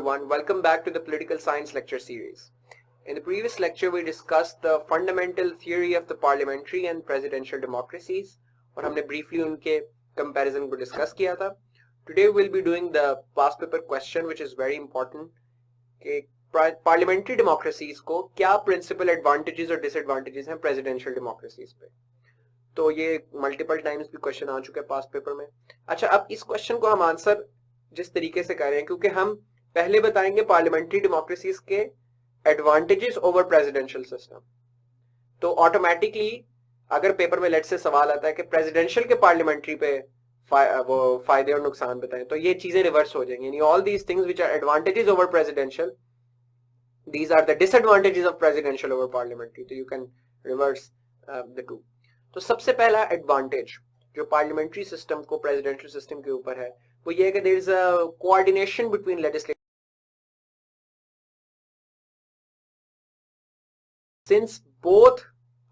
everyone, welcome back to the Political Science lecture series. In the previous lecture we discussed the fundamental theory of the parliamentary and presidential democracies और हमने briefly उनके comparison को discuss किया था. Today we'll be doing the past paper question which is very important कि parliamentary democracies को क्या principal advantages और disadvantages हैं presidential democracies पे. तो ये multiple times भी question आ चुका है past paper में. अच्छा, अब इस question को हम answer जिस तरीके से कर रहे हैं क्योंकि हम पहले बताएंगे पार्लियामेंट्री डेमोक्रेसीज के एडवांटेजेस ओवर प्रेसिडेंशियल सिस्टम. तो ऑटोमेटिकली अगर पेपर में लेट से सवाल आता है कि प्रेसिडेंशियल के पार्लियामेंट्री पे वो फायदे और नुकसान बताएं, तो ये चीजें रिवर्स हो जाएंगी. यानी all these things which are advantages over presidential, these are the disadvantages of presidential over parliamentary. तो you can reverse the two. तो सबसे पहला एडवांटेज जो पार्लियामेंट्री सिस्टम को प्रेसिडेंशियल सिस्टम के ऊपर है वो ये है कि there is a coordination between legislative. Since both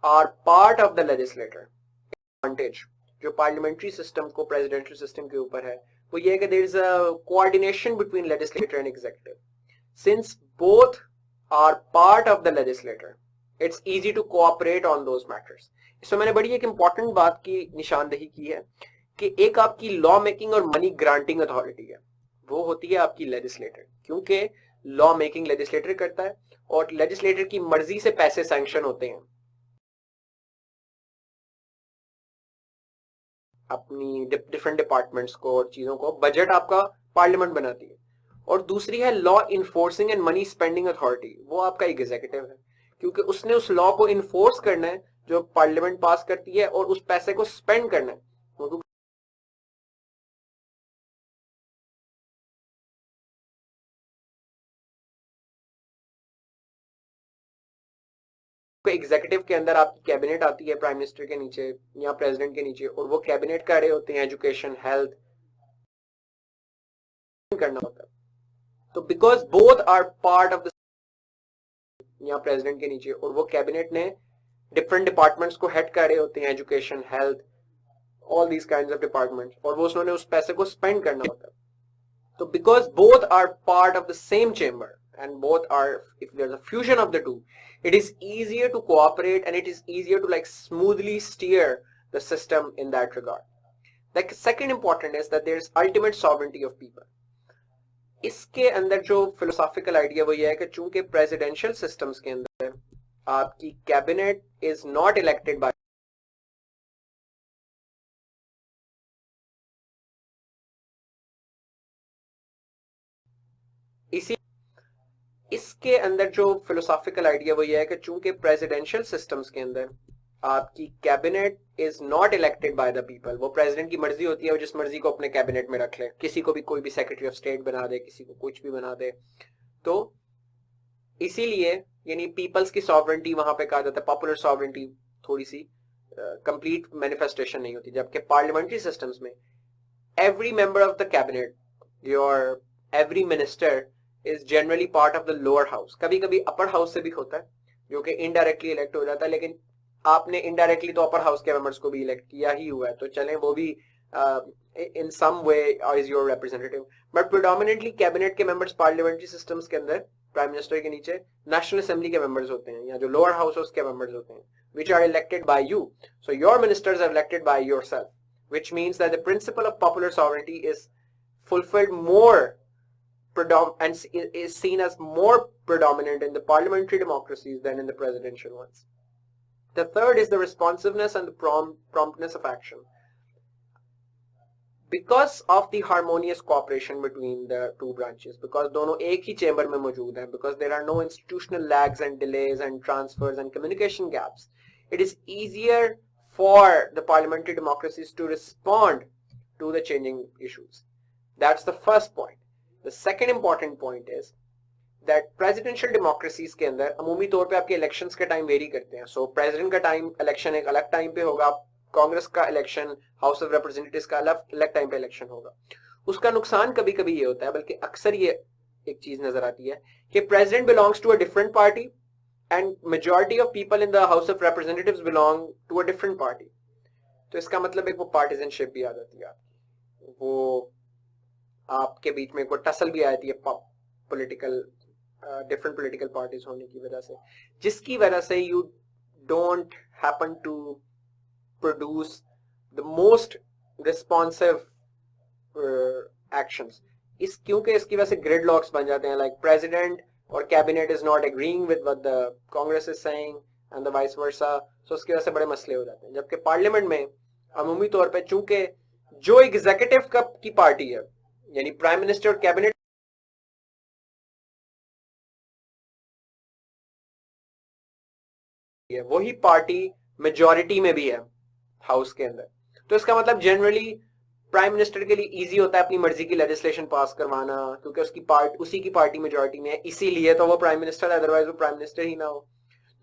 are part of the legislator. Advantage जो पार्लियामेंट्री सिस्टम को प्रेसिडेंशियल सिस्टम के ऊपर है वो ये है कि there is a coordination between legislator and executive. Since both are part of the legislator, it's easy to cooperate on those matters. इसमें मैंने बड़ी एक इंपॉर्टेंट बात की निशानदेही की है कि एक आपकी लॉ मेकिंग और मनी ग्रांटिंग अथॉरिटी है, वो होती है आपकी लेजिस्लेटर. क्योंकि लॉ मेकिंग लेजिस्लेटर करता है और लेजिस्लेटर की मर्जी से पैसे सैंक्शन होते हैं अपनी डिफरेंट डिपार्टमेंट्स को और चीजों को. बजट आपका पार्लियामेंट बनाती है. और दूसरी है law enforcing and money spending authority, वो आपका एग्जीक्यूटिव है क्योंकि उसने उस लॉ को इन्फोर्स करना है जो पार्लियामेंट पास करती है और उस पैसे को स्पेंड करना है. एग्जीक्यूटिव के अंदर आपकी कैबिनेट आती है प्राइम मिनिस्टर के नीचे या प्रेसिडेंट के नीचे, और वो कैबिनेट का रहे होते हैं एजुकेशन, हेल्थ करना होता है. तो because both are part of the या प्रेसिडेंट के नीचे, और वो कैबिनेट ने डिफरेंट डिपार्टमेंट्स को हेड कर रहे होते हैं, education, health, all these kinds of departments, और वो उन्होंने उस पैसे को स्पेंड करना होता है. तो because both are part of the same chamber and both are, if there's a fusion of the two, it is easier to cooperate and it is easier to like smoothly steer the system in that regard. The second important is that there is ultimate sovereignty of people. इसके अंदर जो philosophical idea वो ये है कि चूंकि presidential systems के अंदर आपकी cabinet is not elected by इसी इसके अंदर जो फिलोसॉफिकल आइडिया वो ये है कि चूंकि प्रेसिडेंशियल सिस्टम्स के अंदर आपकी cabinet is not elected by the people, वो प्रेसिडेंट की मर्जी होती है, वो जिस मर्जी को अपने कैबिनेट में रख ले, किसी को भी कोई भी सेक्रेटरी ऑफ स्टेट बना दे, किसी को कुछ भी बना दे. तो इसीलिए यानी पीपल्स की सॉवरेंटी वहां पे कहा जाता है, पॉपुलर सॉवरेंटी थोड़ी सी कंप्लीट मैनिफेस्टेशन नहीं होती. जबकि पार्लियामेंट्री सिस्टम्स में every member of the cabinet, your every minister is generally part of the lower house. कभी कभी upper house से भी होता है जो कि indirectly elect हो जाता है, लेकिन आपने indirectly तो upper house के members को भी elect किया ही हुआ है, तो चलें वो भी in some way is your representative. But predominantly cabinet के members parliamentary systems के अंदर prime minister के नीचे national assembly के members होते हैं या जो lower house उसके members होते हैं, which are elected by you. So your ministers are elected by yourself, which means that the principle of popular sovereignty is fulfilled more and is seen as more predominant in the parliamentary democracies than in the presidential ones. The third is the responsiveness and the promptness of action. Because of the harmonious cooperation between the two branches, because दोनों एक ही chamber में मौजूद हैं, because there are no institutional lags and delays and transfers and communication gaps, it is easier for the parliamentary democracies to respond to the changing issues. That's the first point. The second important point is that presidential democracies के अंदर अमूमी तौर पे आपके elections के time very करते हैं. सो president का time election एक अलग टाइम पे होगा, कांग्रेस का इलेक्शन, हाउस ऑफ रिप्रेजेंटेटिव्स का अलग टाइम पे इलेक्शन होगा. उसका नुकसान कभी कभी ये होता है, बल्कि अक्सर ये एक चीज नजर आती है कि president belongs to a different party and majority of people in the House of Representatives belong to a different party. तो इसका मतलब एक वो पार्टिजनशिप भी आ जाती है आपकी, वो आपके बीच में कोई टसल भी आती है पॉलिटिकल डिफरेंट पॉलिटिकल पार्टीज होने की वजह से, जिसकी वजह से you don't happen to produce the most responsive actions. क्योंकि इसकी वजह से ग्रिड लॉक्स बन जाते हैं, लाइक प्रेसिडेंट और cabinet is not agreeing with what the Congress is saying and the vice versa, so उसकी वजह से बड़े मसले हो जाते हैं। जबकि पार्लियामेंट में अमूमी तौर पे चूंकि जो एग्जीक्यूटिव की पार्टी है, यानी प्राइम मिनिस्टर और कैबिनेट, वही पार्टी मेजॉरिटी में भी है हाउस के अंदर, तो इसका मतलब जनरली प्राइम मिनिस्टर के लिए इजी होता है अपनी मर्जी की लेजिस्लेशन पास करवाना, क्योंकि उसी की पार्टी मेजॉरिटी में है, इसीलिए तो वो प्राइम मिनिस्टर है, अदरवाइज वो प्राइम मिनिस्टर ही ना हो।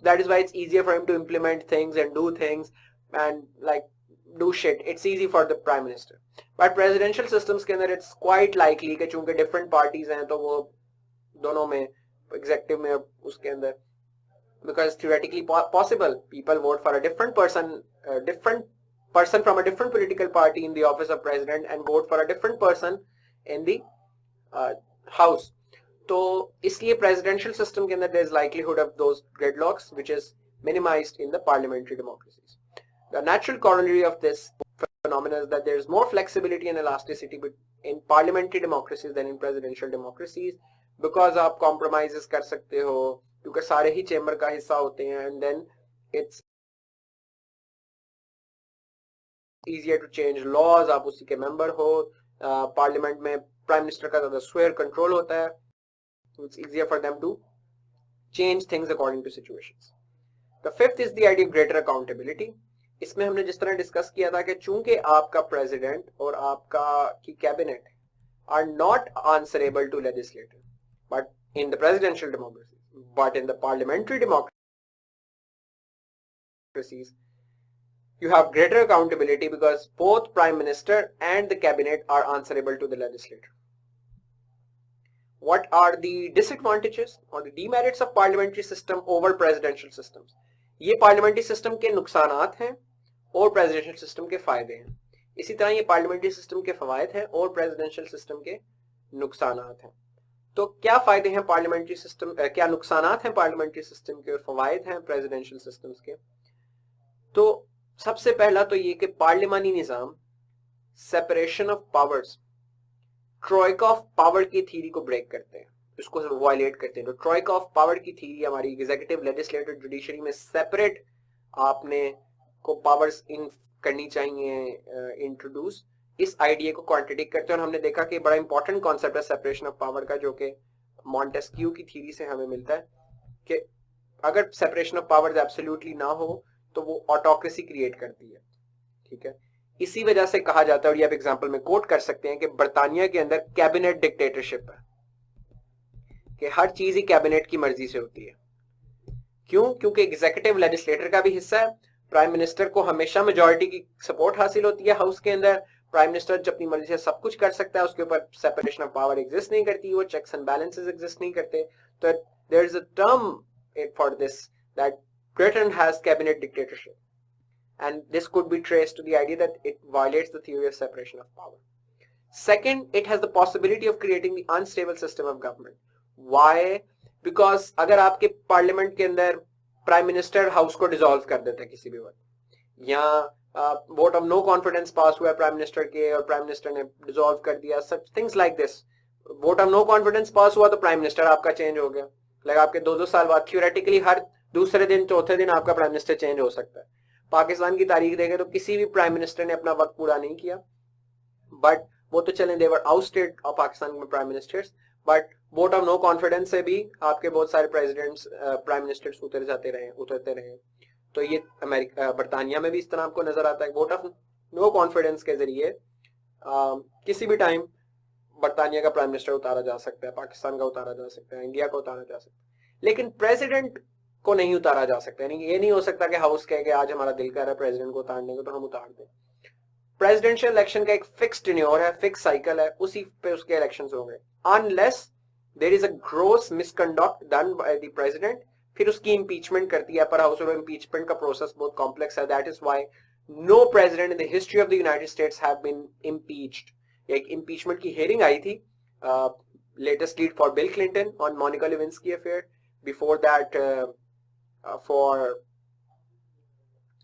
That is why it's easier for him to implement things and do things and like do shit, it's easy for the prime minister. But presidential systems के अंदर it's quite likely कि चूंकि different parties हैं तो वो दोनों में, executive में, उसके अंदर, because theoretically possible people vote for a different person from a different political party in the office of president and vote for a different person in the house. तो इसलिए presidential system के अंदर there is likelihood of those gridlocks which is minimized in the parliamentary democracies. The natural corollary of this phenomenon is that there is more flexibility and elasticity in parliamentary democracies than in presidential democracies, because आप compromises कर सकते हो क्योंकि सारे ही chamber का हिस्सा होते हैं, and then it's easier to change laws, आप उसी के मेंबर हो। पार्लियामेंट में प्राइम मिनिस्टर का ज्यादा स्वेयर कंट्रोल होता है, it's easier for them to change things according to situations. The fifth is the idea of greater accountability. इसमें हमने जिस तरह डिस्कस किया था कि चूंकि आपका प्रेसिडेंट और आपका की cabinet are not answerable to legislator, but in the presidential democracy, but in the parliamentary democracies you have greater accountability because both prime minister and the cabinet are answerable to the legislator. What are the disadvantages or the demerits of parliamentary system over presidential systems? ये parliamentary system के नुकसानात हैं और presidential system के फायदे हैं। इसी तरह ये parliamentary system के फवायद हैं और presidential system के नुकसानात हैं। तो क्या फायदे हैं पार्लियामेंट्री सिस्टम, क्या नुकसानात हैं पार्लियामेंट्री सिस्टम के और फवायद हैं प्रेसिडेंशियल सिस्टम्स के? तो सबसे पहला तो ये कि parliamentary Nizam separation of powers, Troikaa of power की थ्योरी को ब्रेक करते हैं, इसको वायलेट करते हैं। तो ट्रोइका ऑफ पावर की थ्योरी हमारी एग्जीक्यूटिव, लेजिस्लेटिव, जुडिशरी में सेपरेट आपने को पावर्स इन करनी चाहिए इंट्रोड्यूस, इस आइडिया को कॉन्ट्रडिक्ट करते हैं। और हमने देखा कि बड़ा इंपॉर्टेंट कॉन्सेप्ट है सेपरेशन ऑफ पावर का, जो कि मॉन्टेस्क्यू की थ्योरी से हमें मिलता है कि अगर सेपरेशन ऑफ पावर्स एब्सोल्युटली ना हो तो वो ऑटोक्रेसी क्रिएट करती है, ठीक है। इसी वजह से कहा जाता है, और ये आप एग्जांपल में कोट कर सकते हैं, कि बर्तानिया के अंदर कैबिनेट डिक्टेटरशिप है, कि हर चीज ही कैबिनेट की मर्जी से होती है। क्यों? क्योंकि एग्जीक्यूटिव लेजिस्लेटर का भी हिस्सा है, प्राइम मिनिस्टर को हमेशा मेजॉरिटी की सपोर्ट हासिल होती है हाउस के अंदर, प्राइम मिनिस्टर जब अपनी मर्जी से सब कुछ कर सकता है, उसके ऊपर सेपरेशन ऑफ पावर एग्जिस्ट नहीं करती, वो चेक्स एंड बैलेंसेस एग्जिस्ट नहीं करते। तो there is a term for this that Britain has cabinet dictatorship, and this could be traced to the idea that it violates the theory of separation of power. Second, it has the possibility of creating the unstable system of government. Why? Because अगर आपके parliament के अंदर prime minister house को dissolve कर देता है किसी भी वक्त, या vote of no confidence pass हुआ है प्राइम मिनिस्टर के और प्राइम मिनिस्टर ने डिसॉल्व कर दिया, सब things like this, vote of no confidence pass हुआ तो प्राइम मिनिस्टर आपका चेंज हो गया, लाइक आपके 2-2 साल बाद थ्योरेटिकली हर दूसरे दिन, चौथे दिन आपका प्राइम मिनिस्टर चेंज हो सकता है। पाकिस्तान की तारीख देखें तो किसी भी प्राइम मिनिस्टर ने अपना वक्त पूरा नहीं किया, बट वो तो चलें, देवर आउटस्टेड ऑफ पाकिस्तान में prime ministers, but vote of no confidence से भी आपके बहुत सारे प्रेसिडेंट्स, प्राइम मिनिस्टर्स उतरते रहे। तो ये अमेरिका, बरतानिया में भी इस तरह आपको नजर आता है, वोट ऑफ नो कॉन्फिडेंस के जरिए किसी भी टाइम बरतानिया का प्राइम मिनिस्टर उतारा जा सकता है, पाकिस्तान का उतारा जा सकता है, इंडिया का उतारा जा सकता है, लेकिन प्रेसिडेंट को नहीं उतारा जा सकता। यानी ये नहीं हो सकता कि हाउस कहे कि आज हमारा दिल कर रहा है प्रेसिडेंट को उतारने को तो हम उतार दें। प्रेसिडेंशियल इलेक्शन का एक फिक्स्ड टेन्योर है, फिक्स साइकिल है, उसी पे उसके इलेक्शंस होंगे, unless there is a gross misconduct done by the president, फिर उसकी इंपीचमेंट करती है अपर हाउस, और इंपीचमेंट का प्रोसेस बहुत कॉम्प्लेक्स है। That is why no president in the history of the United States have been impeached. एक impeachment की हियरिंग आई थी latest lead for Bill Clinton on Monica Lewinsky affair. Before that, for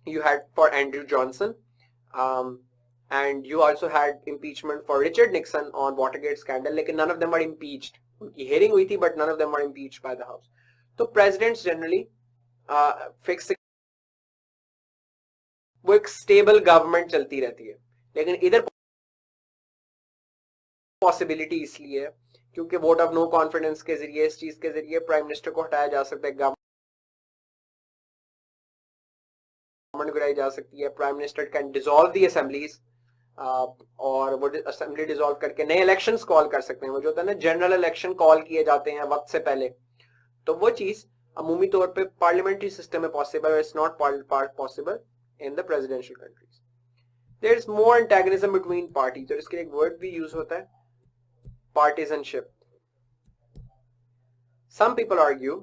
you had for Andrew Johnson, and you also had impeachment for Richard Nixon on Watergate scandal. लेकिन none of them were impeached. उनकी hearing हुई थी, but none of them were impeached by the House. तो presidents generally fix वो एक stable government चलती रहती है. लेकिन इधर पॉसिबिलिटी इसलिए है क्योंकि वोट ऑफ नो कॉन्फिडेंस के जरिए, इस चीज के जरिए प्राइम मिनिस्टर को हटाया जा सकता है, गवर्नमेंट गिराई जा सकती है. Prime minister can dissolve the assemblies, और वो असेंबली डिसॉल्व करके नए इलेक्शंस कॉल कर सकते हैं. वो जो होता है ना, जनरल इलेक्शन कॉल किए जाते हैं वक्त से पहले, तो वो चीज अमूमी तौर पे पार्लियामेंट्री सिस्टम में पॉसिबल है. It's not possible in the presidential countries. There is more antagonism between party. तो इसके लिए एक वर्ड भी यूज होता है, partisanship. Some people argue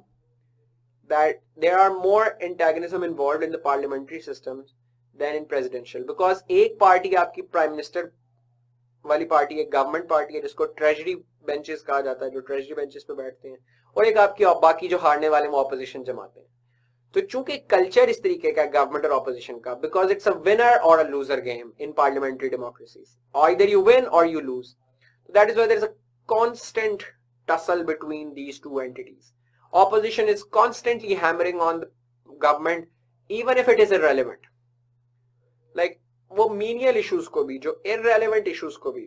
that there are more antagonism involved in the parliamentary systems than in presidential, because एक party आपकी prime minister वाली पार्टी है, गवर्नमेंट पार्टी है, जिसको ट्रेजरी बेंचेस कहा जाता है, जो ट्रेजरी बेंचेस पे बैठते हैं, और एक आपकी बाकी जो हारने वाले वो ऑपोजिशन जमाते हैं. तो चूंकि कल्चर इस तरीके का गवर्नमेंट और ऑपोजिशन का, बिकॉज इट्स अ विनर और a loser game in parliamentary democracies, either you win or you lose. That is why there is a constant tussle between these two entities. Opposition is constantly hammering on the government, even if it is irrelevant. Like वो menial issues को भी, जो irrelevant issues को भी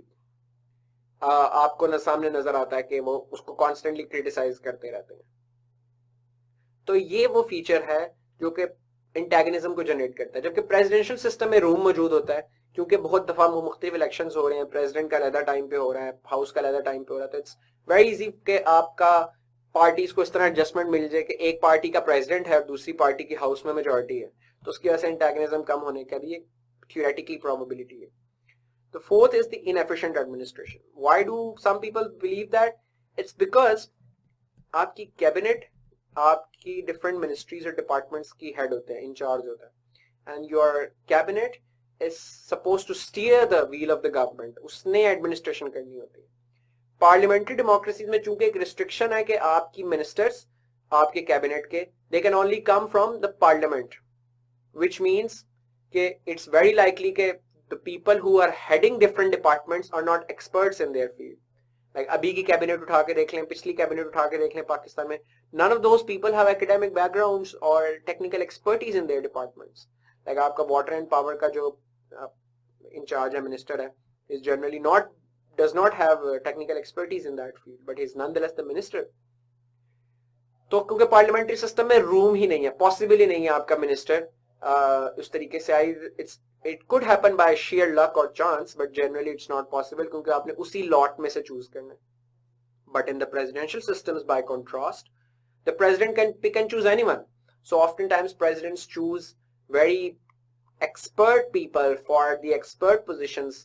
आपको न सामने नजर आता है कि वो उसको constantly criticize करते रहते हैं. तो ये वो फीचर है जो कि एंटेगनिज्म को जनरेट करता है. जबकि प्रेसिडेंशियल सिस्टम में रूम मौजूद होता है, क्योंकि बहुत दफा मुख्तलिफ इलेक्शंस हो रहे हैं, प्रेसिडेंट का अलहदा टाइम पे हो रहा है, हाउस का अलहदा टाइम पे हो रहा है, तो इट्स वेरी इजी कि आपका पार्टीज को इस तरह एडजस्टमेंट मिल जाए कि एक पार्टी का प्रेसिडेंट है और दूसरी पार्टी की हाउस में मेजोरिटी है, तो उसकी वजह से एंटेगनिज्म कम होने का भी एक थियोरेटिकली प्रोबेबिलिटी है. The fourth is the inefficient administration. Why do some people believe that? It's because आपकी कैबिनेट आपकी डिफरेंट मिनिस्ट्रीज और डिपार्टमेंट्स की हेड होते हैं, इंचार्ज होता है, and your cabinet is supposed to steer the wheel of the government. उसने administration करनी होती है. पार्लियामेंट्री डेमोक्रेसीज में चूंकि एक रिस्ट्रिक्शन है कि आपकी मिनिस्टर्स, आपके कैबिनेट के, they can only come from the parliament, which means कि it's very likely कि the people who are heading different departments are not experts in their field. Like अभी की कैबिनेट उठा के देख लें, पिछली कैबिनेट उठा के देख लें पाकिस्तान में, none of those people have academic backgrounds or technical expertise in their departments. Like आपका वाटर एंड पावर का जो इंचार्ज है, मिनिस्टर है, is generally does not have technical expertise in that field, but he is nonetheless the minister. तो क्योंकि parliamentary system में room ही नहीं है, पॉसिबल ही नहीं है आपका मिनिस्टर उस तरीके से आई. It could happen by sheer luck और chance, but generally it's not possible क्योंकि आपने उसी लॉट में से चूज करना है. But in the presidential systems by contrast, the president can pick and choose anyone. So often times presidents choose very expert people for the expert positions,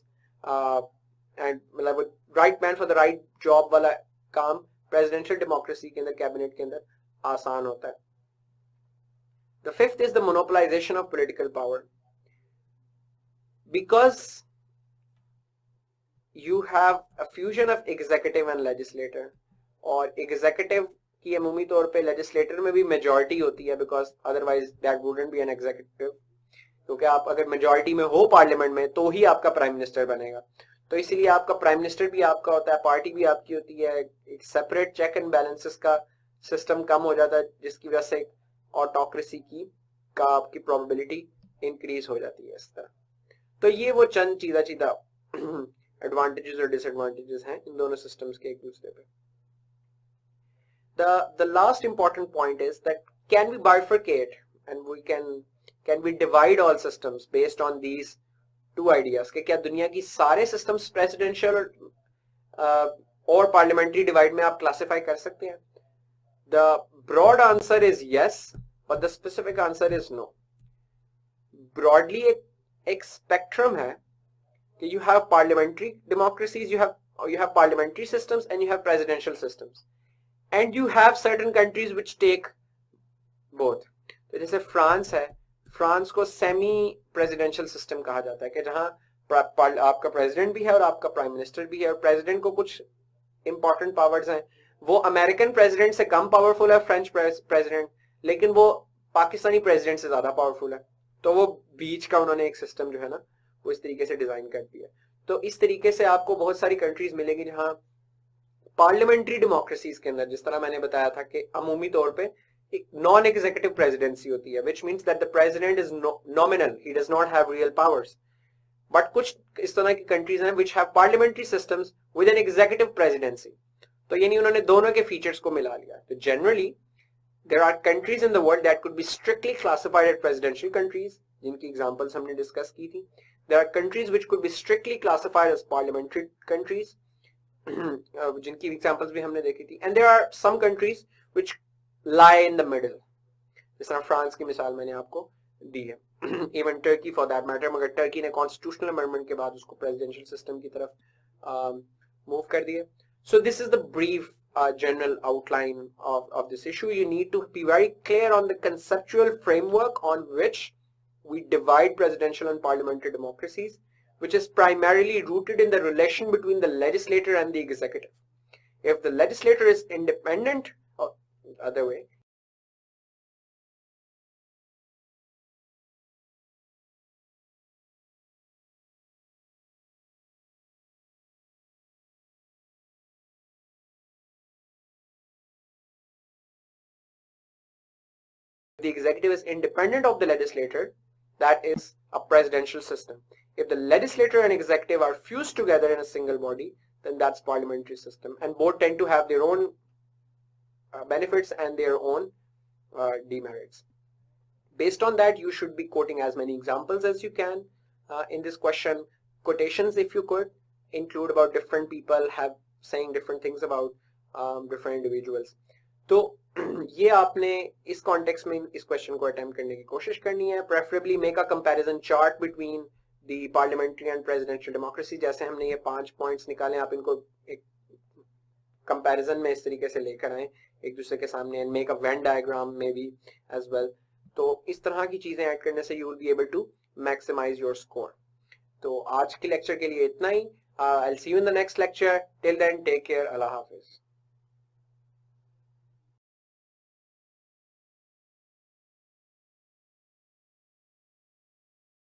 and मतलब right man for the right job वाला काम presidential democracy के अंदर, cabinet के अंदर आसान होता है. The fifth is the monopolization of political power. Because you have a fusion of executive and legislator, और executive की अमूमी तौर पे legislator में भी majority होती है, because otherwise that wouldn't be an executive. क्योंकि आप अगर मेजॉरिटी में हो पार्लियामेंट में तो ही आपका प्राइम मिनिस्टर बनेगा. तो इसीलिए आपका प्राइम मिनिस्टर भी आपका होता है, पार्टी भी आपकी होती है, एक सेपरेट चेक एंड बैलेंसेस का सिस्टम कम हो जाता है, जिसकी वजह से ऑटोक्रेसी का आपकी प्रोबेबिलिटी इंक्रीज हो जाती है इस तरह. तो ये वो चंद चीजा एडवांटेजेस और डिसएडवांटेजेस हैं इन दोनों सिस्टम्स के एक दूसरे पे. The last important point is that can we bifurcate and can we divide all systems based on these two ideas? कि क्या दुनिया की सारे systems presidential और parliamentary divide में आप classify कर सकते हैं? The broad answer is yes, but the specific answer is no. Broadly एक spectrum है कि you have parliamentary democracies, you have parliamentary systems and you have presidential systems, and you have certain countries which take both. तो जैसे France है, France को semi presidential system कहा जाता है कि जहां आपका प्रेसिडेंट भी है और आपका प्राइम मिनिस्टर भी है, और प्रेसिडेंट को कुछ इंपॉर्टेंट पावर्स हैं, वो अमेरिकन प्रेसिडेंट से कम पावरफुल है फ्रेंच प्रेसिडेंट, लेकिन वो पाकिस्तानी प्रेसिडेंट से ज्यादा पावरफुल है। तो वो बीच का उन्होंने एक सिस्टम जो है ना वो इस तरीके से डिजाइन कर दिया। तो इस तरीके से आपको बहुत सारी कंट्रीज मिलेंगी जहां पार्लियामेंट्री डेमोक्रेसीज के अंदर, जिस तरह मैंने बताया था कि अमूमी तौर पे एक नॉन एग्जीक्यूटिव प्रेसिडेंसी होती है, which means that the president is nominal, he does not have real powers. But कुछ इस तरह की कंट्रीज हैं which have parliamentary systems with an executive presidency. तो यानी उन्होंने दोनों के फीचर्स को मिला लिया। तो generally there are countries in the world that could be strictly classified as presidential countries, जिनकी examples हमने discuss की थी. There are countries which could be strictly classified as parliamentary countries, जिनकी examples भी हमने देखी थी. And there are some countries which lie in the middle. जिस तरह फ्रांस की मिसाल मैंने आपको दी है. Even Turkey for that matter, मगर टर्की ने constitutional amendment के बाद उसको presidential system की तरफ move कर दिया. So this is the brief general outline of this issue. You need to be very clear on the conceptual framework on which we divide presidential and parliamentary democracies, which is primarily rooted in the relation between the legislator and the executive. If the legislator is independent, or the other way, the executive is independent of the legislator, that is a presidential system. If the legislature and executive are fused together in a single body, then that's parliamentary system, and both tend to have their own benefits and their own demerits. Based on that, you should be quoting as many examples as you can in this question. Quotations, if you could, include about different people have saying different things about different individuals. तो ये आपने इस context में इस question को attempt करने की कोशिश करनी है. Preferably make a comparison chart between the parliamentary and presidential democracy. जैसे हमने ये 5 पॉइंट्स निकाले, आप इनको एक कंपैरिजन में इस तरीके से लेकर आए एक दूसरे के सामने, and make a Venn diagram may be as well. तो इस तरह की चीजें ऐड करने से you will be able to maximise your score. तो आज के लेक्चर के लिए इतना ही. I will see you in the next lecture. Till then take care. अल्लाह हाफिज.